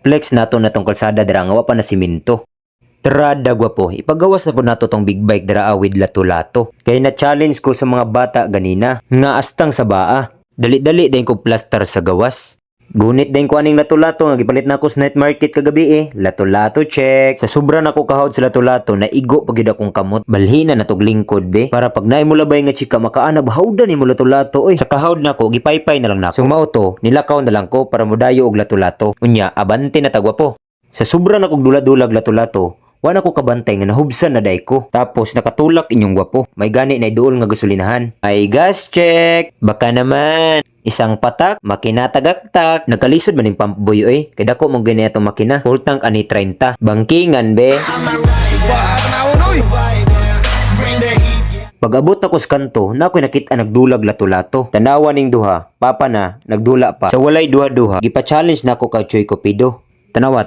Flex nato na tong kalsada dira nga wa pa na siminto. Tara dagwa po, ipagawas na po nato tong big bike dira with lato-lato. Kaya na-challenge ko sa mga bata ganina, nga astang sa baa. Dali-dali din ko plaster sa gawas. Gunit din ko aning lato-lato nga gipalit na ako sa night market kagabi Lato-lato check. Sa sobra na ko kahawd sa lato-lato, naigo pagid akong kamot. Balhina na tog lingkod be. Para pag naay mo labay nga chika makaanab hawdan nimo lato-lato Sa kahawd nako gipaypay na lang nako. So mao to, nilakaw na lang ko para modayo og lato-lato. Unya, abante na tagwa po. Sa sobra na kog dula-dulag lato-lato, wala ko kabantay nga nahubsan na day ko. Tapos nakatulak inyong gwapo. May gani na iduol nga gasolinahan. Ay gas check. Baka naman. Isang patak, makina tagaktak. Nagkalisod man yung pampuboy Kaya dako mong gani itong makina. Full tank ani 30. Bangkingan be. Pag abot ako sa kanto, na ako'y nakita nagdulag lato-lato. Tanawa ning duha. Papa na, nagdula pa. Sa walay duha-duha, gipa-challenge na ako kay Choy Cupido. Tanawa.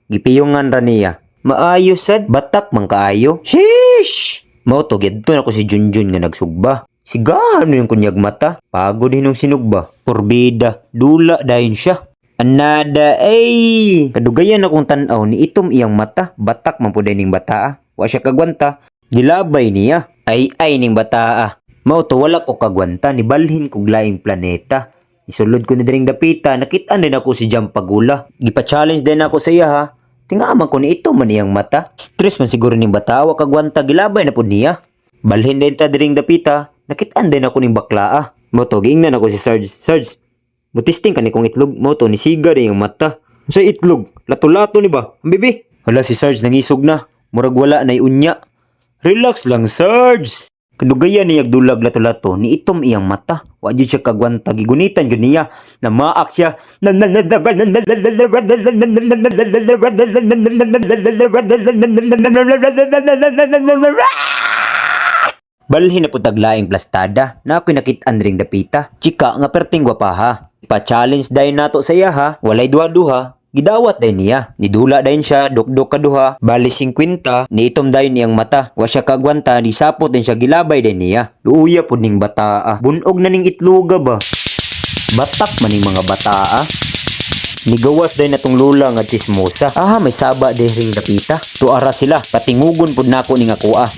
Gipiyungan ra niya. Maayo sad, batak man kaayo. Sheesh! Mao to gidto na ko si Junjun nga nagsugba. Sigano yung kunyag mata. Pagod din yung sinugba. Porbida, dula dahin siya. Anada, kadugayan akong tanaw ni itom iyang mata. Batak man po ning bataa. Wa siya kagwanta. Gilabay niya. Ay ning bataa. Mao to wala ko kagwanta. Nibalhin kog laing planeta. Isulod ko ni diring dapita. Nakita din ako si Jam Pagula. Gipa-challenge din ako sa iya ha. Tingaman ko ni ito man iyang mata. Stress man siguro ning batawa kagwanta gilabay na pud niya. Balhin din ta diring dapita, nakitaan din ako ning baklaa. Mo to giingnan ako si Sarge. Mutisting ka ni kong itlog mo to ni siga rin yung mata. Sa itlog, lato-lato ni ba? Ang bibi. Wala si Sarge nangisog na. Murag wala na unya. Relax lang Sarge. Kadugayan niya dulag lato-lato ni itom iyang mata. Wa jud siya kagwanta gigunitan jud niya na maak siya. Balhin na po taglaing plastada na ako'y nakit-an ring dapita. Chika nga perting gwapa ha. Pa-challenge dayon nato sa iya ha. Walay duha-duha. Gidawat dayon niya. Nidula dayon siya, dok-dok kaduha, bali 50, ni itom dayon niyang mata. Wa siya kagwanta, ni sapot din siya gilabay dayon niya. Luuya po ning bataa. Bunog na ning itloga ba? Batak man ning mga bataa. Nigawas dayon natong lula nga chismosa. May saba din ring dapita. Tuara sila, patingugon po nako ning akoa.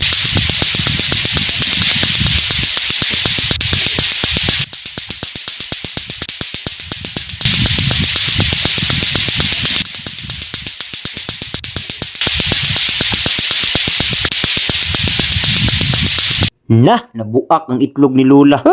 Nabuak ang itlog ni Lula.